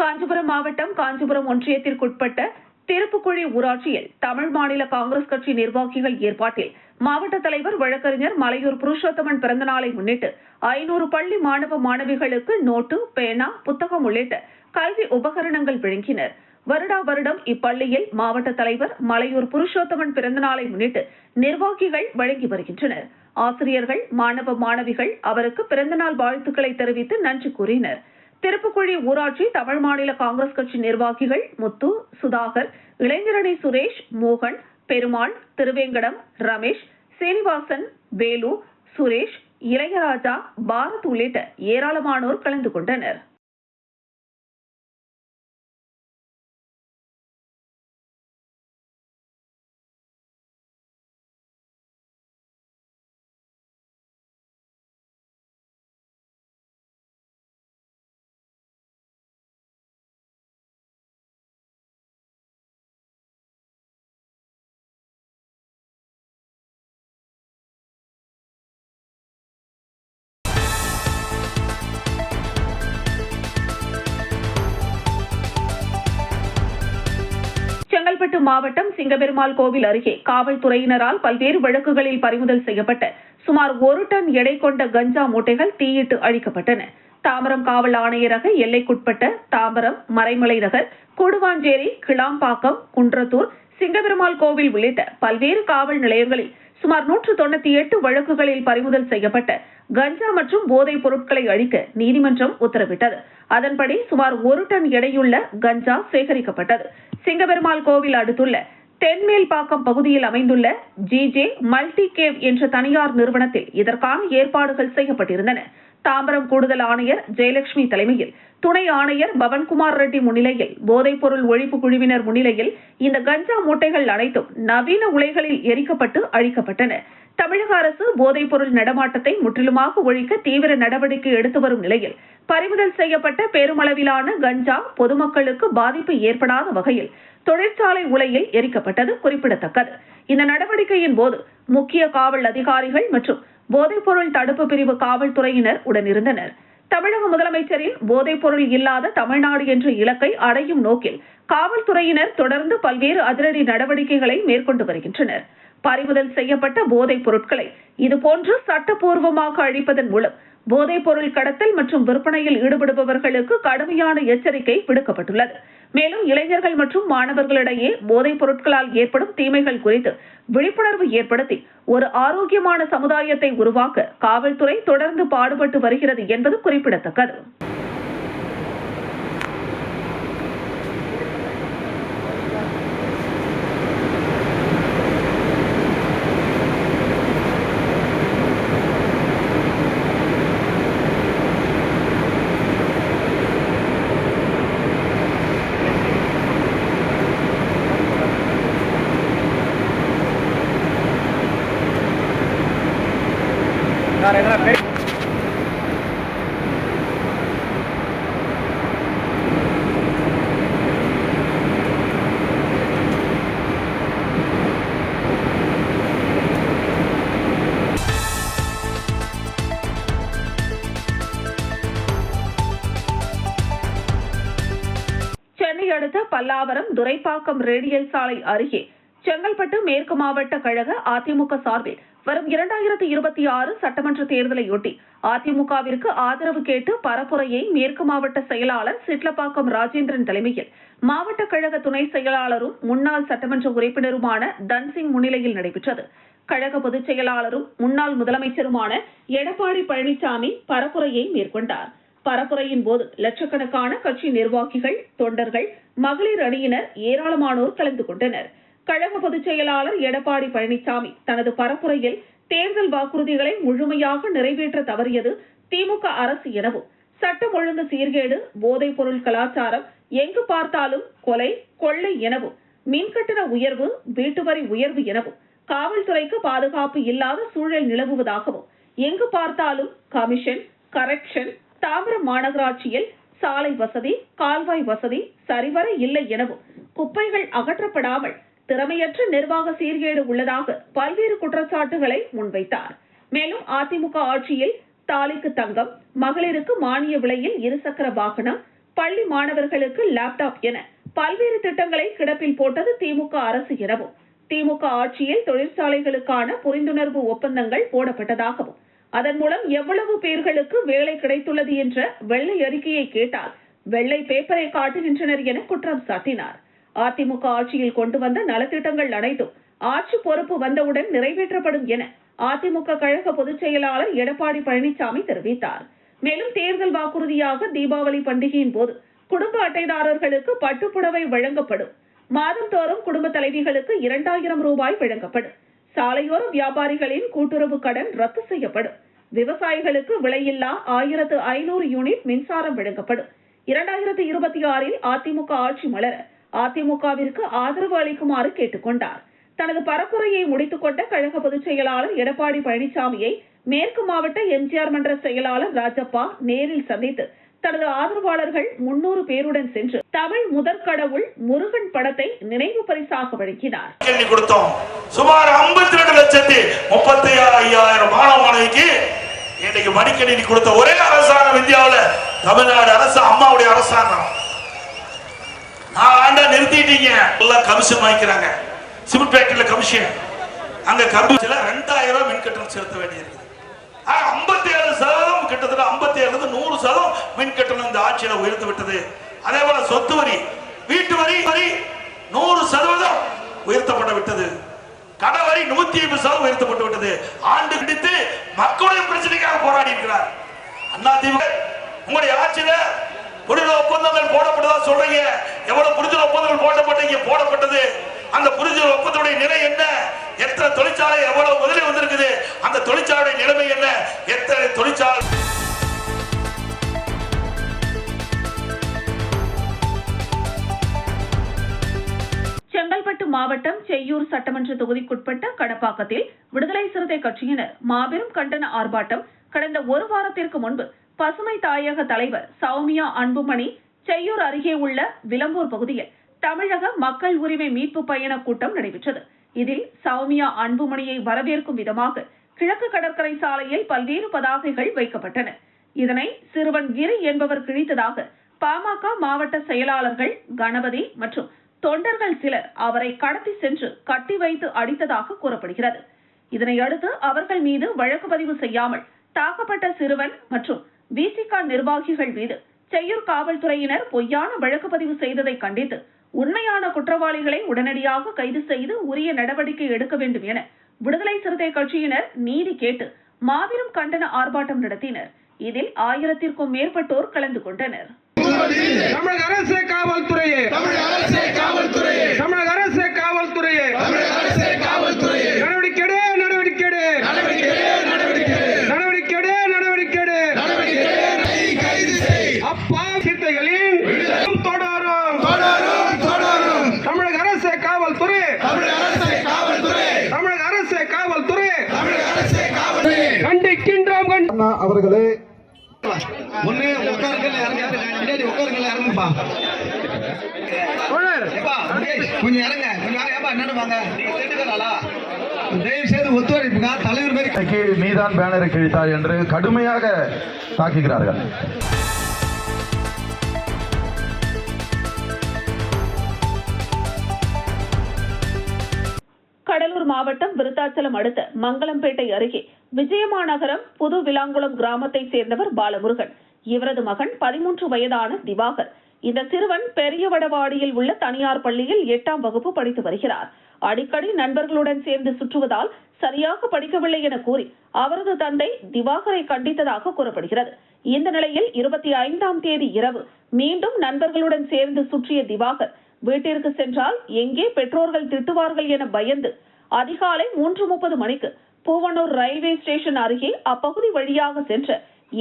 காஞ்சிபுரம் மாவட்டம் காஞ்சிபுரம் ஒன்றியத்திற்குட்பட்ட திருப்புக்குழி ஊராட்சியில் தமிழ் மாநில காங்கிரஸ் கட்சி நிர்வாகிகள் ஏற்பாட்டில் மாவட்ட தலைவர் வழக்கறிஞர் மலையூர் புருஷோத்தமன் பிறந்தநாளை முன்னிட்டு 500 பள்ளி மாணவ மாணவிகளுக்கு நோட்டு, பேனா, புத்தகம் உள்ளிட்ட கல்வி உபகரணங்கள் வழங்கினர். வருடா வருடம் இப்பள்ளியில் மாவட்ட தலைவர் மலையூர் புருஷோத்தமன் பிறந்தநாளை முன்னிட்டு நிர்வாகிகள் வழங்கி வருகின்றனர். ஆசிரியர்கள், மாணவ மாணவிகள் அவருக்கு பிறந்தநாள் வாழ்த்துக்களை தெரிவித்து நன்றி கூறினர். திருப்புக்குழி ஊராட்சி தமிழ் மாநில காங்கிரஸ் கட்சி நிர்வாகிகள் முத்து, சுதாகர், இளைஞரணி சுரேஷ், மோகன், பெருமாள், திருவேங்கடம், ரமேஷ், சீனிவாசன், வேலு, சுரேஷ், இளையராஜா, பாரத் உள்ளிட்ட ஏராளமானோர் கலந்து கொண்டனர். செங்கல்பட்டு மாவட்டம் சிங்கபெருமாள் கோவில் அருகே காவல்துறையினரால் பல்வேறு வழக்குகளில் பறிமுதல் செய்யப்பட்ட சுமார் 1 டன் எடை கொண்ட கஞ்சா மூட்டைகள் தீயிட்டு அழிக்கப்பட்டன. தாம்பரம் காவல் ஆணையரக எல்லைக்குட்பட்ட தாம்பரம், மறைமலை நகர், கூடுவாஞ்சேரி, கிளாம்பாக்கம், குன்றத்தூர், சிங்கபெருமாள் கோவில் உள்ளிட்ட பல்வேறு காவல் நிலையங்களில் சுமார் 198 வழக்குகளில் பறிமுதல் செய்யப்பட்ட கஞ்சா மற்றும் போதைப் பொருட்களை அழிக்க நீதிமன்றம் உத்தரவிட்டது. அதன்படி சுமார் 1 டன் எடையுள்ள கஞ்சா சேகரிக்கப்பட்டது. சிங்கபெருமாள் கோவில் அடுத்துள்ள தென்மேல்பாக்கம் பகுதியில் அமைந்துள்ள ஜிஜே மல்டி கேவ் என்ற தனியார் நிறுவனத்தில் இதற்கான ஏற்பாடுகள் செய்யப்பட்டிருந்தன. தாம்பரம் கூடுதல் ஆணையர் ஜெயலட்சுமி தலைமையில், துணை ஆணையர் பவன்குமார் ரெட்டி முன்னிலையில், போதைப் பொருள் ஒழிப்பு குழுவினர் முன்னிலையில் இந்த கஞ்சா மூட்டைகள் அனைத்தும் நவீன உலைகளில் எரிக்கப்பட்டு அழிக்கப்பட்டன. தமிழக அரசு போதைப் பொருள் நடமாட்டத்தை முற்றிலுமாக ஒழிக்க தீவிர நடவடிக்கை எடுத்து வரும் நிலையில் பறிமுதல் செய்யப்பட்ட பெருமளவிலான கஞ்சா பொதுமக்களுக்கு பாதிப்பு ஏற்படாத வகையில் தொழிற்சாலை உலையில் எரிக்கப்பட்டது குறிப்பிடத்தக்கது. இந்த நடவடிக்கையின் போது முக்கிய காவல் அதிகாரிகள் மற்றும் போதைப் பொருள் தடுப்பு பிரிவு காவல்துறையினர் உடனிருந்தனர். தமிழக முதலமைச்சரின் போதைப் பொருள் இல்லாத தமிழ்நாடு என்ற இலக்கை அடையும் நோக்கில் காவல்துறையினர் தொடர்ந்து பல்வேறு அதிரடி நடவடிக்கைகளை மேற்கொண்டு வருகின்றனர். பறிமுதல் செய்யப்பட்ட போதைப் பொருட்களை இதுபோன்று சட்டப்பூர்வமாக அழிப்பதன் மூலம் போதைப் பொருள் கடத்தல் மற்றும் விற்பனையில் ஈடுபடுபவர்களுக்கு கடுமையான எச்சரிக்கை விடுக்கப்பட்டுள்ளது. மேலும் இளைஞர்கள் மற்றும் மாணவர்களிடையே போதைப் பொருட்களால் ஏற்படும் தீமைகள் குறித்து விழிப்புணர்வு ஏற்படுத்தி ஒரு ஆரோக்கியமான சமுதாயத்தை உருவாக்க காவல்துறை தொடர்ந்து பாடுபட்டு வருகிறது என்பது குறிப்பிடத்தக்கது. சென்னை அடுத்த பல்லாவரம் துரைப்பாக்கம் ரேடியல் சாலை அருகே செங்கல்பட்டு மேற்கு மாவட்ட கழக அதிமுக சார்பில் வரும் 2026 சட்டமன்ற தேர்தலையொட்டி அதிமுகவிற்கு ஆதரவு கேட்டு பரப்புரையை மேற்கு மாவட்ட செயலாளர் சிட்லப்பாக்கம் ராஜேந்திரன் தலைமையில் மாவட்ட கழக துணை செயலாளரும் முன்னாள் சட்டமன்ற உறுப்பினருமான தன்சிங் முன்னிலையில் நடைபெற்றது. கழக பொதுச் செயலாளரும் முன்னாள் முதலமைச்சருமான எடப்பாடி பழனிசாமி பரப்புரையை மேற்கொண்டார். பரப்புரையின் போது லட்சக்கணக்கான கட்சி நிர்வாகிகள், தொண்டர்கள், மகளிர் அணியினர் ஏராளமானோர் கலந்து கொண்டனர். கழக பொதுச் செயலாளர் எடப்பாடி பழனிசாமி தனது பரப்புரையில் தேர்தல் வாக்குறுதிகளை முழுமையாக நிறைவேற்ற தவறியது திமுக அரசு எனவும், சட்டம் ஒழுங்கு சீர்கேடு, போதைப் பொருள் கலாச்சாரம், எங்கு பார்த்தாலும் கொலை, கொள்ளை எனவும், மின்கட்டண உயர்வு, வீட்டுவரி உயர்வு எனவும், காவல்துறைக்கு பாதுகாப்பு இல்லாத சூழல் நிலவுவதாகவும், எங்கு பார்த்தாலும் கமிஷன், கரப்ஷன், தாம்பரம் மாநகராட்சியில் சாலை வசதி, கால்வாய் வசதி சரிவர இல்லை எனவும், குப்பைகள் அகற்றப்படாமல் திறமையற்ற நிர்வாக சீர்கேடு உள்ளதாக பல்வேறு குற்றச்சாட்டுகளை முன்வைத்தார். மேலும் அதிமுக ஆட்சியில் தாலிக்கு தங்கம், மகளிருக்கு மானிய விலையில் இருசக்கர வாகனம், பள்ளி மாணவர்களுக்கு லேப்டாப் என பல்வேறு திட்டங்களை கிடப்பில் போட்டது திமுக அரசு எனவும், திமுக ஆட்சியில் தொழிற்சாலைகளுக்கான புரிந்துணர்வு ஒப்பந்தங்கள் போடப்பட்டதாகவும், அதன் மூலம் எவ்வளவு பேர்களுக்கு வேலை கிடைத்துள்ளது என்ற வெள்ளை அறிக்கையை கேட்டால் வெள்ளை பேப்பரை காட்டுகின்றனர் என குற்றம் சாட்டினார். அதிமுக ஆட்சியில் கொண்டு வந்த நலத்திட்டங்கள் அனைத்தும் ஆட்சி பொறுப்பு வந்தவுடன் நிறைவேற்றப்படும் என அதிமுக கழக பொதுச் செயலாளர் எடப்பாடி பழனிசாமி தெரிவித்தார். மேலும் தேர்தல் வாக்குறுதியாக தீபாவளி பண்டிகையின் போது குடும்ப அட்டைதாரர்களுக்கு பட்டுப்புடவை வழங்கப்படும், மாதந்தோறும் குடும்ப தலைவிகளுக்கு 2000 ரூபாய் வழங்கப்படும், சாலையோர வியாபாரிகளின் கூட்டுறவு கடன் ரத்து செய்யப்படும், விவசாயிகளுக்கு விலையில்லா 1500 யூனிட் மின்சாரம் வழங்கப்படும். 2026 அதிமுக ஆட்சி மலர அதிமுகவிற்கு ஆதரவு அளிக்குமாறு கேட்டுக் கொண்டார். தனது பரப்புரையை முடித்துக் கொண்ட கழக பொதுச் செயலாளர் எடப்பாடி பழனிசாமியை மேற்கு மாவட்ட எம்ஜிஆர் மன்ற செயலாளர் ராஜப்பா நேரில் சந்தித்து தனது ஆதரவாளர்கள் 300 பேருடன் சென்று தமிழ் முதற்கடவுள் முருகன் படத்தை நினைவு பரிசாக வழங்கினார். சுமார் 52,35,000 மாணவ மாணவிக்கு இன்னைக்கு மடிக்கணினி கொடுத்த ஒரே அரசாங்கம் இந்தியாவில் தமிழ்நாடு அரசு, அம்மாவுடைய அரசாங்கம். ஆண்டா நிறுத்திட்டீங்க, எல்லாம் கமிஷன் வாங்கிக்கிறாங்க. சிமெண்ட் ஃபேக்டரியில கமிஷன், அங்க கமிஷன்ல 2000 மின் கட்டணம் செலுத்த வேண்டியிருக்கு. 57% கிட்டத்தட்ட 57-100% மின் கட்டணம் இந்த ஆட்சியில உயர்ந்து விட்டது. அதே போல சொத்து வரி, வீட்டு வரி 100% உயர்த்தப்பட விட்டது. கட வரி 150% உயர்த்தப்பட்டு விட்டது. ஆண்டு கண்டித்து மக்களுடைய பிரச்சனைக்காக போராடி இருக்கிறார் அண்ணா திமுக. உங்களுடைய ஆட்சியில புரிதல் ஒப்பந்தங்கள் போடப்பட்டதா சொல்றீங்க. எவ்வளவு புரிதல் ஒப்பந்தங்கள் போடப்பட்டது? அந்த புரிதல் ஒப்பந்தத்துடைய நிலை என்ன? எத்தனை தொழிற்சாலை எவ்வளவு முதலில் வந்திருக்குது? அந்த தொழிற்சாலை நிலைமை என்ன? எத்தனை தொழிற்சாலை? செங்கல்பட்டு மாவட்டம் செய்யூர் சட்டமன்ற தொகுதிக்குட்பட்ட கடப்பாக்கத்தில் விடுதலை சிறுத்தை கட்சியினர் மாபெரும் கண்டன ஆர்ப்பாட்டம் கடந்த ஒரு வாரத்திற்கு முன்பு பசுமை தாயக தலைவர் சௌமியா அன்புமணி செய்யூர் அருகே உள்ள விளம்பூர் பகுதியில் தமிழக மக்கள் உரிமை மீட்பு பயண கூட்டம் நடைபெற்றது. இதில் சௌமியா அன்புமணியை வரவேற்கும் விதமாக கிழக்கு கடற்கரை சாலையில் பல்வேறு பதாகைகள் வைக்கப்பட்டன. இதனை சிறுவன் கிரி என்பவர் கிழித்ததாக பாமக மாவட்ட செயலாளர்கள் கணபதி மற்றும் தொண்டர்கள் சிலர் அவரை கடத்தி சென்று கட்டி வைத்து அடித்ததாக கூறப்படுகிறது. இதனையடுத்து அவர்கள் மீது வழக்கு பதிவு செய்யாமல் தாக்கப்பட்ட சிறுவன் மற்றும் விசிக நிர்வாகிகள் மீது செய்யூர் காவல்துறையினர் பொய்யான வழக்கு பதிவு செய்ததை கண்டித்து உண்மையான குற்றவாளிகளை உடனடியாக கைது செய்து உரிய நடவடிக்கை எடுக்க வேண்டும் என விடுதலை சிறுத்தை கட்சியினர் நீதி கேட்டு மாபெரும் கண்டன ஆர்ப்பாட்டம் நடத்தினர். இதில் 1000க்கும் மேற்பட்டோர் கலந்து கொண்டனர். தமிழக அரசு காவல்துறையே, தமிழக அரசு காவல்துறையே, தமிழக அரசு காவல்துறையே, தமிழக அரசு காவல்துறையே, நடவடிக்கை நடவடிக்கை நடவடிக்கை நடவடிக்கை நடவடிக்கை நடவடிக்கை கைது செய். அப்பா சித்தைகளின் தொடரும் தொடரும் தொடரும். தமிழக அரசு காவல்துறை, தமிழக அரசு காவல்துறை, தமிழக அரசு காவல்துறை, தமிழக அரசு காவல்துறை கண்டிக்கின்றோம். அவர்களே ஒண்ணு உட்காருங்கள், பின்னாடி உட்காருங்கள், இறங்குப்பா கொஞ்சம் இறங்க, கொஞ்சம் என்னன்னு வாங்க, தயவு செய்து ஒத்துழைப்புங்க. தலைவர் மாதிரி நீதான் பேனரை கிழித்தார் என்று கடுமையாக தாக்குகிறார்கள். கடலூர் மாவட்டம் விருத்தாச்சலம் அடுத்த மங்களம்பேட்டை அருகே விஜயமாநகரம் புது விலாங்குளம் கிராமத்தைச் சேர்ந்தவர் பாலமுருகன். இவரது மகன் 13 வயதான திவாகர் இந்த சிறுவன் பெரியவடவாடியில் உள்ள தனியார் பள்ளியில் 8ஆம் வகுப்பு படித்து வருகிறார். அடிக்கடி நண்பர்களுடன் சேர்ந்து சுற்றுவதால் சரியாக படிக்கவில்லை என கூறி அவரது தந்தை திவாகரை கண்டித்ததாக கூறப்படுகிறது. இந்த நிலையில் 25ஆம் தேதி இரவு மீண்டும் நண்பர்களுடன் சேர்ந்து சுற்றிய திவாகர் வீட்டிற்கு சென்றால் எங்கே பெற்றோர்கள் திட்டுவார்கள் என பயந்து அதிகாலை 3:30 மணிக்கு பூவனூர் ரயில்வே ஸ்டேஷன் அருகே அப்பகுதி வழியாக சென்ற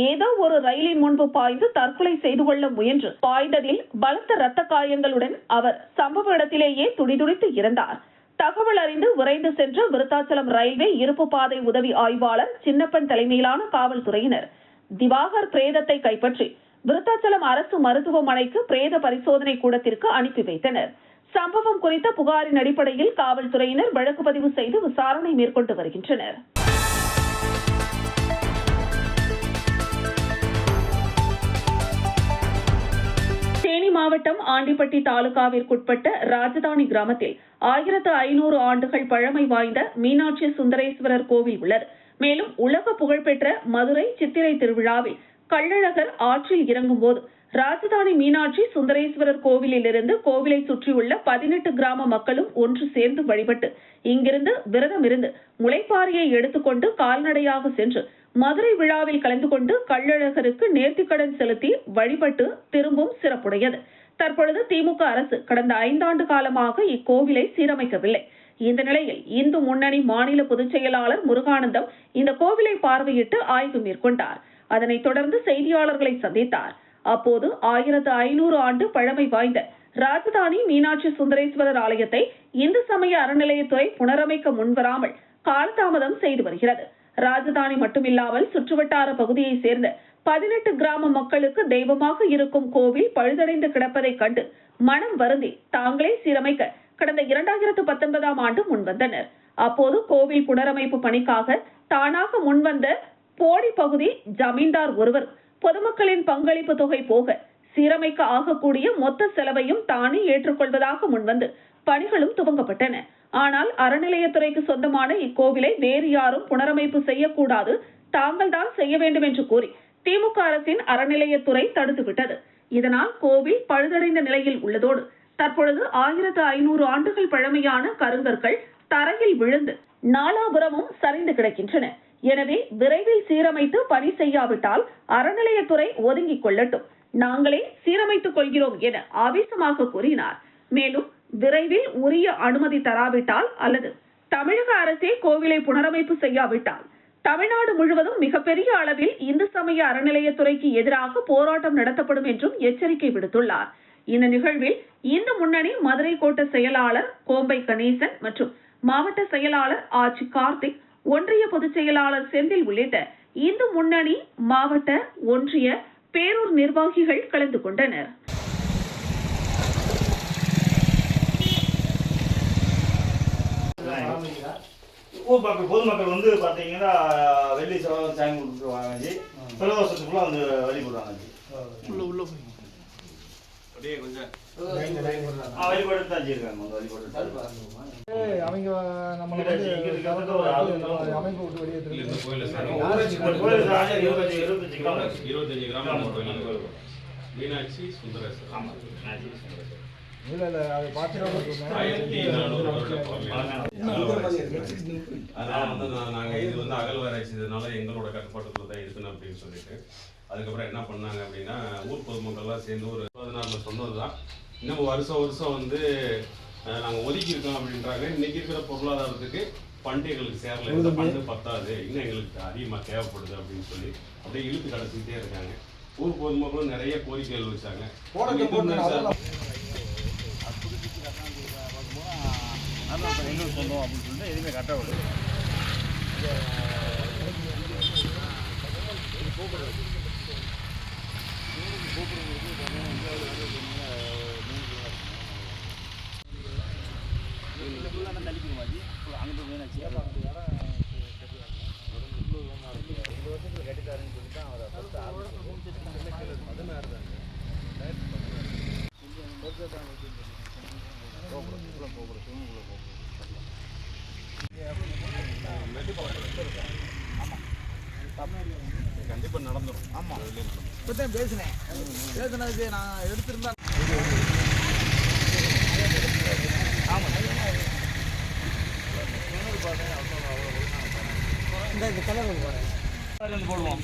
ஏதோ ஒரு ரயிலின் முன்பு பாய்ந்து தற்கொலை செய்து கொள்ள முயன்று பாய்ந்ததில் பலத்த ரத்த காயங்களுடன் அவர் சம்பவ இடத்திலேயே துடிதுடித்து இறந்தார். தகவல் அறிந்து விரைந்து சென்ற விருத்தாச்சலம் ரயில்வே இருப்பு பாதை உதவி ஆய்வாளர் சின்னப்பன் தலைமையிலான காவல்துறையினர் திவாகர் பிரேதத்தை கைப்பற்றி விருத்தாச்சலம் அரசு மருத்துவமனைக்கு பிரேத பரிசோதனை கூடத்திற்கு அனுப்பி வைத்தனர். சம்பவம் குறித்த புகாரின் அடிப்படையில் காவல்துறையினர் வழக்கு பதிவு செய்து விசாரணை மேற்கொண்டு வருகின்றனர். தேனி மாவட்டம் ஆண்டிப்பட்டி தாலுகாவிற்குட்பட்ட ராஜதானி கிராமத்தில் 1500 ஆண்டுகள் பழமை வாய்ந்த மீனாட்சி சுந்தரேஸ்வரர் கோவில் உள்ளது. மேலும் உலக புகழ்பெற்ற மதுரை சித்திரை திருவிழாவில் கள்ளழகர் ஆற்றில் இறங்கும் போது ராஜதானி மீனாட்சி சுந்தரேஸ்வரர் கோவிலிலிருந்து கோவிலை சுற்றியுள்ள 18 கிராம மக்களும் ஒன்று சேர்ந்து வழிபட்டு இங்கிருந்து விரதம் இருந்து முளைப்பாரியை எடுத்துக்கொண்டு கால்நடையாக சென்று மதுரை விழாவில் கலந்து கொண்டு கள்ளழகருக்கு நேர்த்திக்கடன் செலுத்தி வழிபட்டு திரும்பும் சிறப்புடையது. தற்பொழுது திமுக அரசு கடந்த 5 ஆண்டு காலமாக இக்கோவிலை சீரமைக்கவில்லை. இந்த நிலையில் இந்து முன்னணி மாநில பொதுச் செயலாளர் முருகானந்தம் இந்த கோவிலை பார்வையிட்டு ஆய்வு மேற்கொண்டார். அதனைத் தொடர்ந்து செய்தியாளர்களை சந்தித்தார். அப்போது 1500 ஆண்டு பழமை வாய்ந்த ராஜதானி மீனாட்சி சுந்தரேஸ்வரர் ஆலயத்தை இந்து சமய அறநிலையத்துறை புனரமைக்க முன்வராமல் காலதாமதம் செய்து வருகிறது. ராஜதானி மட்டுமில்லாமல் சுற்றுவட்டார பகுதியை சேர்ந்த 18 கிராம மக்களுக்கு தெய்வமாக இருக்கும் கோவில் பழுதடைந்து கிடப்பதை கண்டு மனம் வருந்தி தாங்களே சீரமைக்க கடந்த 2019ஆம் ஆண்டு முன்வந்தனர். அப்போது கோவில் புனரமைப்பு பணிக்காக தானாக முன்வந்த போடி பகுதி ஜமீன்தார் ஒருவர் பொதுமக்களின் பங்களிப்பு தொகை போக சீரமைக்க ஆகக்கூடிய மொத்த செலவையும் தானே ஏற்றுக்கொள்வதாக முன்வந்து பணிகளும் துவங்கப்பட்டன. ஆனால் அறநிலையத்துறைக்கு சொந்தமான இக்கோவிலை வேறு யாரும் புனரமைப்பு செய்யக்கூடாது, தாங்கள் தான் செய்ய வேண்டும் என்று கூறி திமுக அரசின் அறநிலையத்துறை தடுத்துவிட்டது. இதனால் கோவில் பழுதடைந்த நிலையில் உள்ளதோடு தற்பொழுது 1500 ஆண்டுகள் பழமையான கருங்கற்கள் தரையில் விழுந்து நாலாபுரமும் சரிந்து கிடக்கின்றன. எனவே விரைவில் சீரமைத்து பணி செய்யாவிட்டால் அறநிலையத்துறை ஒதுங்கிக் கொள்ளட்டும், நாங்களே சீரமைத்துக் கொள்கிறோம் என ஆவேசமாக கூறினார். மேலும் விரைவில் உரிய அனுமதி தராவிட்டால் அல்லது தமிழக அரசே கோவிலை புனரமைப்பு செய்யாவிட்டால் தமிழ்நாடு முழுவதும் மிகப்பெரிய அளவில் இந்து சமய அறநிலையத்துறைக்கு எதிராக போராட்டம் நடத்தப்படும் என்றும் எச்சரிக்கை விடுத்துள்ளார். இந்த நிகழ்வில் இந்து முன்னணி மதுரை கோட்ட செயலாளர் கோம்பை கணேசன் மற்றும் மாவட்ட செயலாளர் ஆச்சி கார்த்திக், ஒன்றிய பொதுச் செயலாளர் செந்தில் உள்ளிட்ட இந்து முன்னணி மாவட்ட ஒன்றிய பேரூர் நிர்வாகிகள் கலந்து கொண்டனர். பொதுமக்கள் வந்து பாத்தீங்கன்னா வெள்ளி செவ்வாய் சாமி கொடுத்துட்டு வாங்கி பிரதோஷத்துக்குள்ள வந்து வழிபடுவாங்க. அப்படியே கொஞ்சம் வழிபாடு தான் செய்யிருக்காங்க. அவங்க நம்ம அமைப்பு விட்டு வெளியே 25 கிராமம் மீனாட்சி சுந்தரேஸ்வரர். இல்ல அது நாங்க இது வந்து அகழ்வாராய்ச்சினால எங்களோட கட்டுப்பாட்டுக்குள்ள தான் இருக்கணும் அப்படின்னு சொல்லிட்டு அதுக்கப்புறம் என்ன பண்ணாங்க அப்படின்னா ஊர் பொதுமக்கள்லாம் சேர்ந்து ஒரு 16 சொன்னதுதான். இன்னும் வருஷம் வந்து நாங்கள் ஒதுக்கி இருக்கோம் அப்படின்றாங்க. இன்னைக்கு இருக்கிற பொருளாதாரத்துக்கு பண்டிகைகளுக்கு சேரல, இந்த பண்டு பத்தாது, இன்னும் எங்களுக்கு அதிகமாக தேவைப்படுது அப்படின்னு சொல்லி அப்படியே இழுத்து கடைச்சிக்கிட்டே இருக்காங்க. ஊர் பொதுமக்களும் நிறைய கோரிக்கைகள் வச்சாங்க. எங்களுக்கு சொந்தம் அப்படின்னு சொல்லிட்டு எதுவுமே கட்ட விடுது. அங்கே மீனாட்சி கட்டிட்டாருன்னு சொல்லி தான் அவரை கண்டிப்பா நடந்துடும். ஆமா. இப்பதான் பேசினேன் பேசினதுக்கு நான் எடுத்திருந்தா இந்த கலர் போடுவோம்